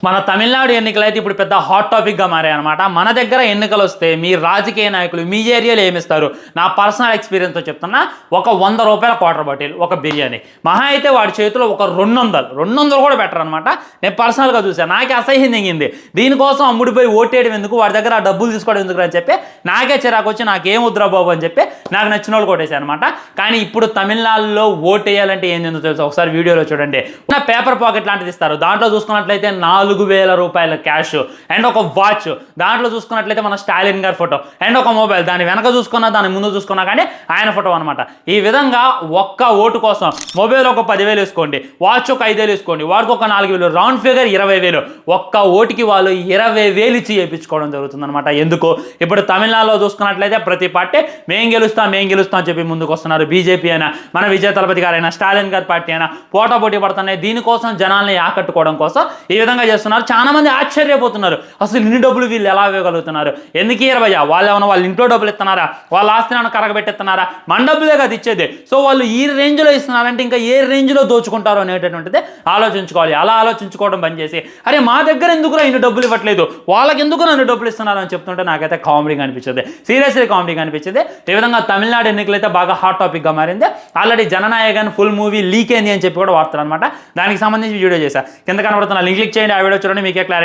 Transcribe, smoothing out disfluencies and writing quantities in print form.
మన తమిళనాడు ఎన్నికలు అయితే ఇప్పుడు పెద్ద హాట్ టాపిక్గా మారాయన్నమాట. మన దగ్గర ఎన్నికలు వస్తే మీ రాజకీయ నాయకులు మీ ఏరియాలో ఏమిస్తారు? నా పర్సనల్ ఎక్స్పీరియన్స్తో చెప్తున్నా, ఒక 100 రూపాయల క్వార్టర్ బాటిల్, ఒక బిర్యానీ మహా అయితే వాడి చేతిలో ఒక 200 కూడా బెటర్ అనమాట. నేను పర్సనల్గా చూసాను, నాకే అసహ్యం దిగింది. దీనికోసం అమ్ముడిపోయి ఓటేయడం ఎందుకు, వాడి దగ్గర ఆ డబ్బులు తీసుకోవడం ఎందుకు అని చెప్పి నాకే చిరాకు వచ్చి నాకేం వద్దురా బాబు అని చెప్పి నాకు నచ్చిన వాళ్ళు కొట్టేశాను అనమాట. కానీ ఇప్పుడు తమిళనాడులో ఓటేయాలంటే ఏం చెందో తెలుసు, ఒకసారి వీడియోలో చూడండి. పేపర్ పాకెట్ లాంటిది ఇస్తారు, దాంట్లో చూసుకున్నట్లయితే 4,000 రూపాయల క్యాష్ అండ్ ఒక వాచ్, దాంట్లో చూసుకున్నట్లయితే మన స్టాలిన్ గారి ఫోటో అండ్ ఒక మొబైల్, దాని వెనక చూసుకున్నా దాని ముందు చూసుకున్నా కానీ ఆయన ఫోటో అనమాట. ఈ విధంగా ఒక్క ఓటు కోసం మొబైల్ ఒక 10,000 వేసుకోండి, వాచ్ ఒక 5,000 వేసుకోండి, వాడికి ఒక 4,000, రౌండ్ ఫిగర్ 20,000. ఒక్క ఓటుకి వాళ్ళు 20,000 ఇచ్చి చేయించుకోవడం జరుగుతుంది అనమాట. ఎందుకు? ఇప్పుడు తమిళనాడులో చూసుకున్నట్లయితే ప్రతి పార్టీ మేం గెలుస్తాం అని చెప్పి ముందుకు వస్తున్నారు. బీజేపీ అయినా, మన విజయ తలపతి గారైనా, స్టాలిన్ గారి పార్టీ అయినా పోటీ పడుతున్నాయి. దీనికోసం జనాల్ని ఆకట్టుకోవడం కోసం ఈ విధంగా చేస్తున్నారు. చాలా మంది ఆశ్చర్యపోతున్నారు, అసలు ఇన్ని డబ్బులు వీళ్ళు ఎలా ఇవ్వగలుగుతున్నారు, ఎందుకు ఇవ్వయ్యా? వాళ్ళు ఏమైనా వాళ్ళ ఇంట్లో డబ్బులు ఇస్తున్నారా, వాళ్ళ ఆస్తిని కరగబెట్టిస్తున్నారా? మన డబ్బులే కదా ఇచ్చేది. సో వాళ్ళు ఈ రేంజ్లో ఇస్తున్నారంటే ఇంకా ఏ రేంజ్లో దోచుకుంటారు అనేటటువంటిది ఆలోచించుకోవాలి. అలా ఆలోచించుకోవడం బంద్ చేసి, అరే మా దగ్గర ఎందుకురా ఇన్ని డబ్బులు ఇవ్వట్లేదు, వాళ్ళకి ఎందుకు నన్ను డబ్బులు ఇస్తున్నారు అని చెప్తుంటే నాకైతే కామెడీగా అనిపించింది, సీరియస్లీ కామెడీగా అనిపించింది. ఈ విధంగా తమిళనాడు ఎన్నికలు అయితే బాగా హాట్ టాపిక్గా మారింది. Already Jana Nayagan full movie leak అయింది అని చెప్పి కూడా వార్తలు అనమాట. దానికి సంబంధించి వీడియో చేశాను, కింద కనబడుతున్న లింక్ క్లిక్ చేయండి, ఆ వీడియో చూడండి, మీకే క్లారిటీ.